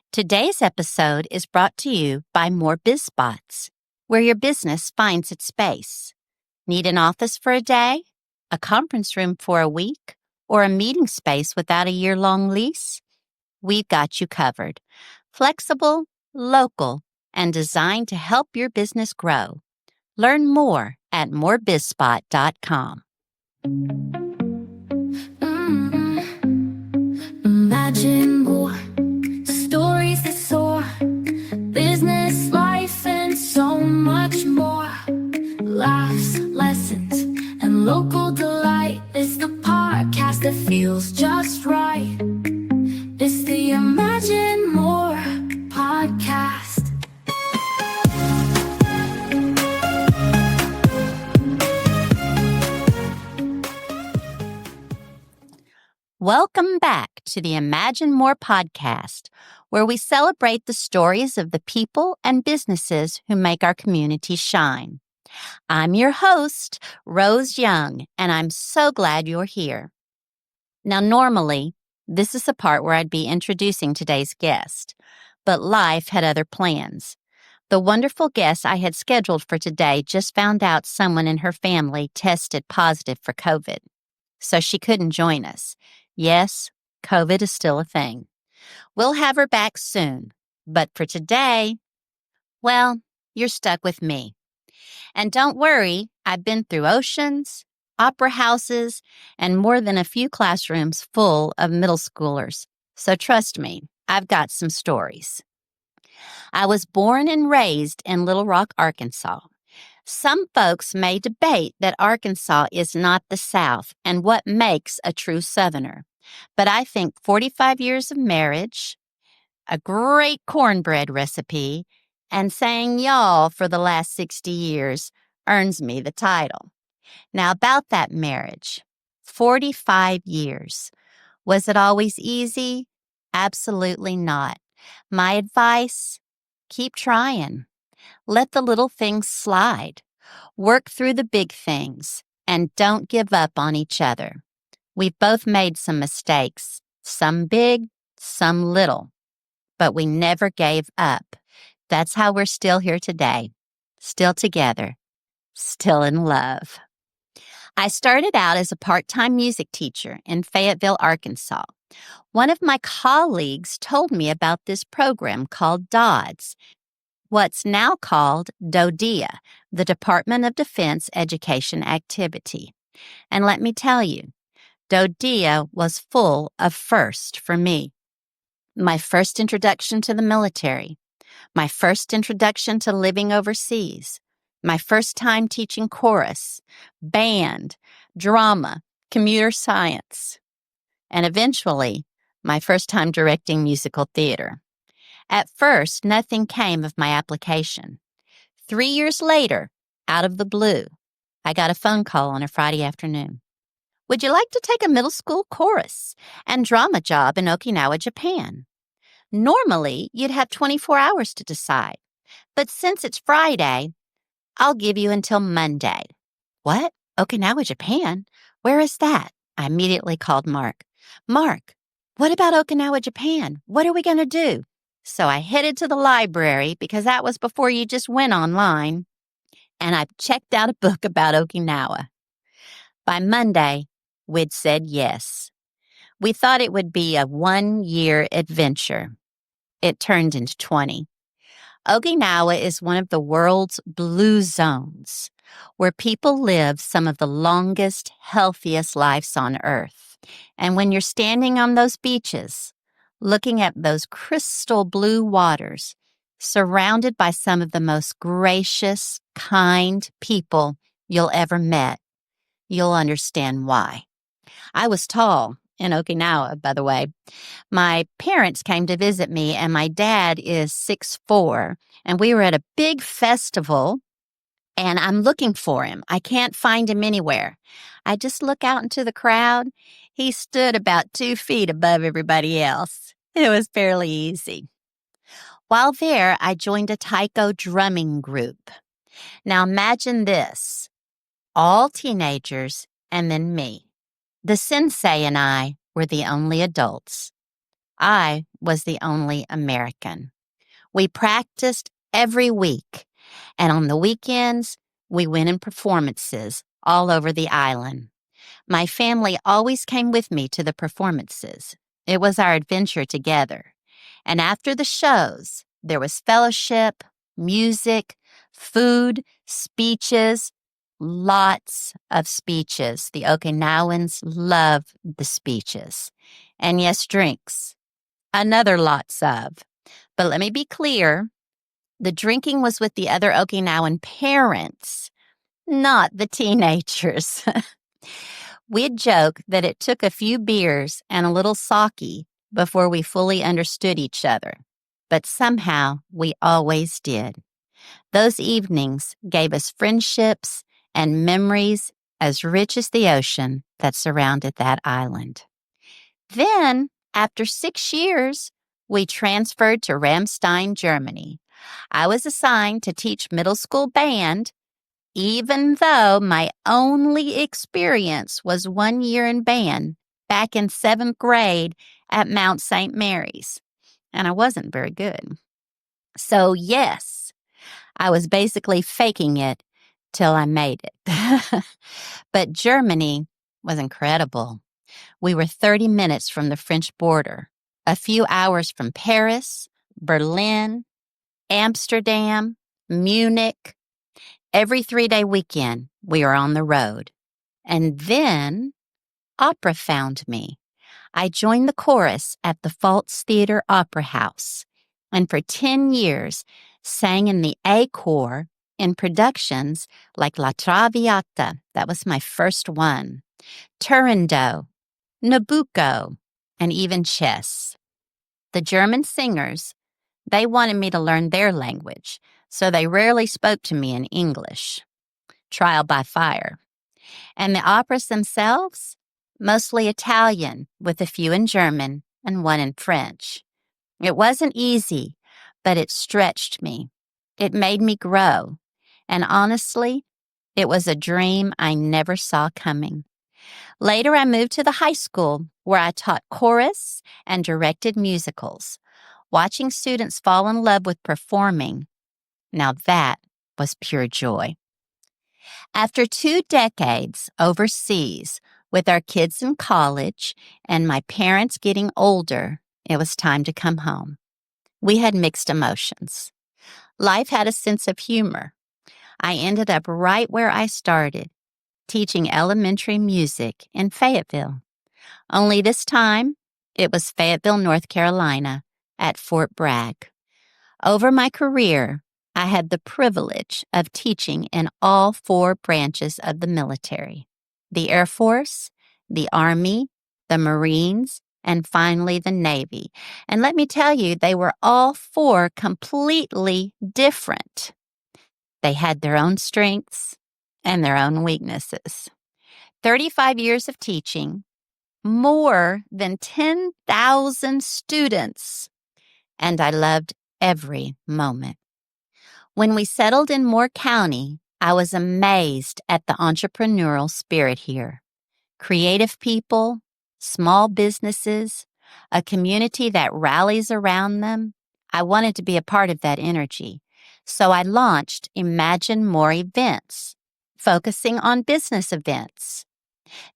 Today's episode is brought to you by More Biz Spots, where your business finds its space. Need an office for a day, a conference room for a week, or a meeting space without a year-long lease? We've got you covered. Flexible, local, and designed to help your business grow. Learn more at morebizspot.com. Imagine more stories that soar, business, life, and so much more. Laughs, lessons, and local delight. It's the podcast that feels just right. It's the Imagine More podcast. Welcome back to the Imagine More podcast, where we celebrate the stories of the people and businesses who make our community shine. I'm your host, Rose Young, and I'm so glad you're here. Now, normally, this is the part where I'd be introducing today's guest, but life had other plans. The wonderful guest I had scheduled for today just found out someone in her family tested positive for COVID, so she couldn't join us. Yes, COVID is still a thing. We'll have her back soon, but for today, well, you're stuck with me. And don't worry, I've been through oceans, opera houses, and more than a few classrooms full of middle schoolers. So trust me, I've got some stories. I was born and raised in Little Rock, Arkansas. Some folks may debate that Arkansas is not the South and what makes a true Southerner. But I think 45 years of marriage, a great cornbread recipe, and saying y'all for the last 60 years earns me the title. Now, about that marriage, 45 years. Was it always easy? Absolutely not. My advice, keep trying. Let the little things slide. Work through the big things, and don't give up on each other. We've both made some mistakes, some big, some little, but we never gave up. That's how we're still here today, still together, still in love. I started out as a part-time music teacher in Fayetteville, Arkansas. One of my colleagues told me about this program called DoDEA, what's now called DoDEA, the Department of Defense Education Activity. And let me tell you, DoDEA was full of firsts for me. My first introduction to the military, my first introduction to living overseas, my first time teaching chorus, band, drama, computer science, and eventually my first time directing musical theater. At first, nothing came of my application. 3 years later, out of the blue, I got a phone call on a Friday afternoon. Would you like to take a middle school chorus and drama job in Okinawa, Japan? Normally, you'd have 24 hours to decide, but since it's Friday, I'll give you until Monday. What? Okinawa, Japan? Where is that? I immediately called Mark. Mark, what about Okinawa, Japan? What are we going to do? So I headed to the library because that was before you just went online, and I checked out a book about Okinawa. By Monday, we'd said yes. We thought it would be a 1-year adventure. It turned into 20. Okinawa is one of the world's blue zones, where people live some of the longest, healthiest lives on Earth. And when you're standing on those beaches, looking at those crystal blue waters, surrounded by some of the most gracious, kind people you'll ever met, you'll understand why. I was tall in Okinawa, by the way. My parents came to visit me, and my dad is 6'4", and we were at a big festival, and I'm looking for him. I can't find him anywhere. I just look out into the crowd. He stood about 2 feet above everybody else. It was fairly easy. While there, I joined a Taiko drumming group. Now imagine this, all teenagers and then me. The sensei and I were the only adults. I was the only American. We practiced every week, and on the weekends, we went in performances all over the island. My family always came with me to the performances. It was our adventure together. And after the shows, there was fellowship, music, food, speeches, lots of speeches. The Okinawans love the speeches. And yes, drinks. Another lots of. But let me be clear, the drinking was with the other Okinawan parents, not the teenagers. We'd joke that it took a few beers and a little sake before we fully understood each other, but somehow we always did. Those evenings gave us friendships and memories as rich as the ocean that surrounded that island. Then, after 6 years, we transferred to Ramstein, Germany. I was assigned to teach middle school band, even though my only experience was 1 year in band back in 7th grade at Mount St. Mary's, and I wasn't very good. So, yes, I was basically faking it till I made it. But Germany was incredible. We were 30 minutes from the French border, a few hours from Paris, Berlin, Amsterdam, Munich. Every 3-day weekend, we were on the road. And then opera found me. I joined the chorus at the Falls Theater Opera House, and for 10 years sang in the A Corps in productions like La Traviata, that was my first one, Turandot, Nabucco, and even chess. The German singers, they wanted me to learn their language, so they rarely spoke to me in English. Trial by fire. And the operas themselves, mostly Italian, with a few in German and one in French. It wasn't easy, but it stretched me. It made me grow. And honestly, it was a dream I never saw coming. Later, I moved to the high school where I taught chorus and directed musicals. Watching students fall in love with performing, now that was pure joy. After 2 decades overseas with our kids in college and my parents getting older, it was time to come home. We had mixed emotions. Life had a sense of humor. I ended up right where I started, teaching elementary music in Fayetteville. Only this time, it was Fayetteville, North Carolina, at Fort Bragg. Over my career, I had the privilege of teaching in all 4 branches of the military: the Air Force, the Army, the Marines, and finally the Navy. And let me tell you, they were all 4 completely different. They had their own strengths and their own weaknesses. 35 years of teaching, more than 10,000 students, and I loved every moment. When we settled in Moore County, I was amazed at the entrepreneurial spirit here. Creative people, small businesses, a community that rallies around them. I wanted to be a part of that energy. So I launched Imagine More Events, focusing on business events.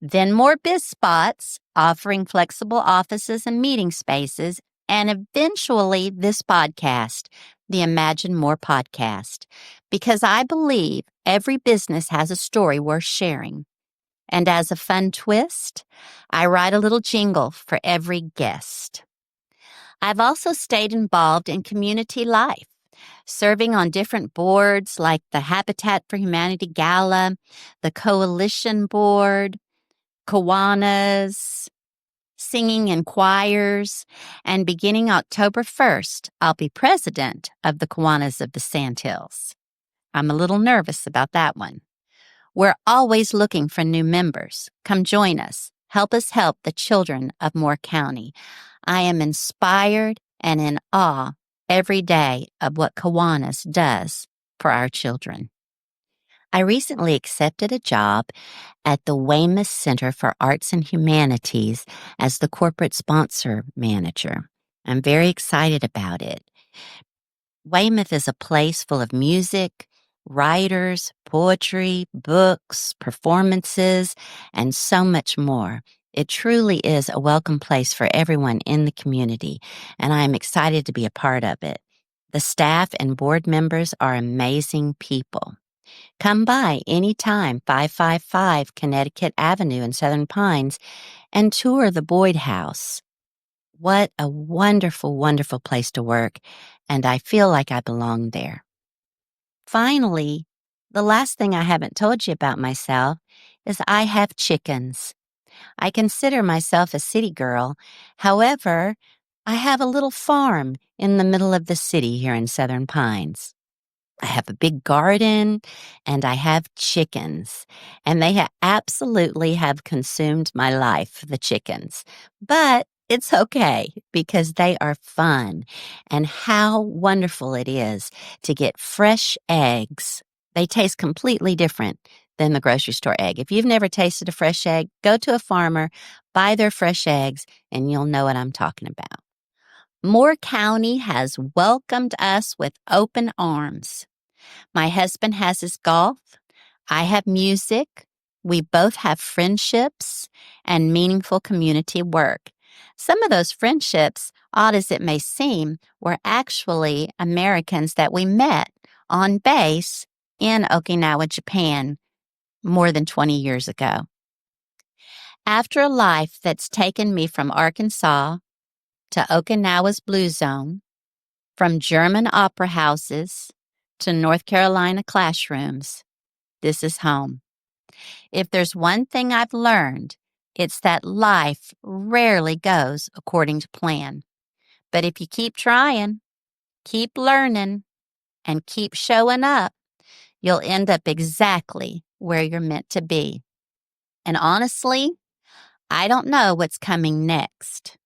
Then More Biz Spots, offering flexible offices and meeting spaces, and eventually this podcast, the Imagine More podcast, because I believe every business has a story worth sharing. And as a fun twist, I write a little jingle for every guest. I've also stayed involved in community life, serving on different boards like the Habitat for Humanity Gala, the Coalition Board, Kiwanis, singing in choirs, and beginning October 1st, I'll be president of the Kiwanis of the Sandhills. I'm a little nervous about that one. We're always looking for new members. Come join us. Help us help the children of Moore County. I am inspired and in awe every day of what Kiwanis does for our children. I recently accepted a job at the Weymouth Center for Arts and Humanities as the corporate sponsor manager. I'm very excited about it. Weymouth is a place full of music, writers, poetry, books, performances, and so much more. It truly is a welcome place for everyone in the community, and I am excited to be a part of it. The staff and board members are amazing people. Come by anytime, 555 Connecticut Avenue in Southern Pines, and tour the Boyd House. What a wonderful, wonderful place to work, and I feel like I belong there. Finally, the last thing I haven't told you about myself is I have chickens. I consider myself a city girl. However, I have a little farm in the middle of the city here in Southern Pines. I have a big garden and I have chickens, and they absolutely have consumed my life, the chickens. But it's okay because they are fun, and how wonderful it is to get fresh eggs. They taste completely different than the grocery store egg. If you've never tasted a fresh egg, go to a farmer, buy their fresh eggs, and you'll know what I'm talking about. Moore County has welcomed us with open arms. My husband has his golf. I have music. We both have friendships and meaningful community work. Some of those friendships, odd as it may seem, were actually Americans that we met on base in Okinawa, Japan, more than 20 years ago. After a life that's taken me from Arkansas to Okinawa's Blue Zone, from German opera houses to North Carolina classrooms, this is home. If there's one thing I've learned, it's that life rarely goes according to plan. But if you keep trying, keep learning, and keep showing up, you'll end up exactly where you're meant to be. And honestly, I don't know what's coming next,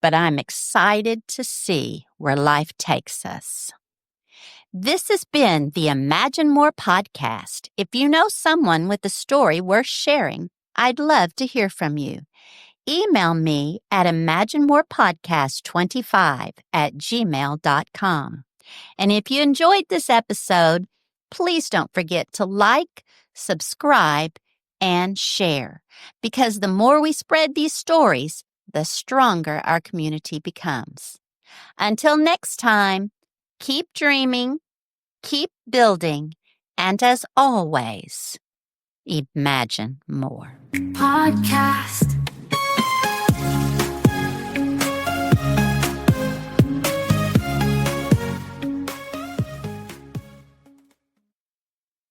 but I'm excited to see where life takes us. This has been the Imagine More podcast. If you know someone with a story worth sharing, I'd love to hear from you. Email me at imaginemorepodcast25@gmail.com. And if you enjoyed this episode, please don't forget to like, subscribe, and share. Because the more we spread these stories, the stronger our community becomes. Until next time, keep dreaming, keep building, and as always, imagine more. Podcast.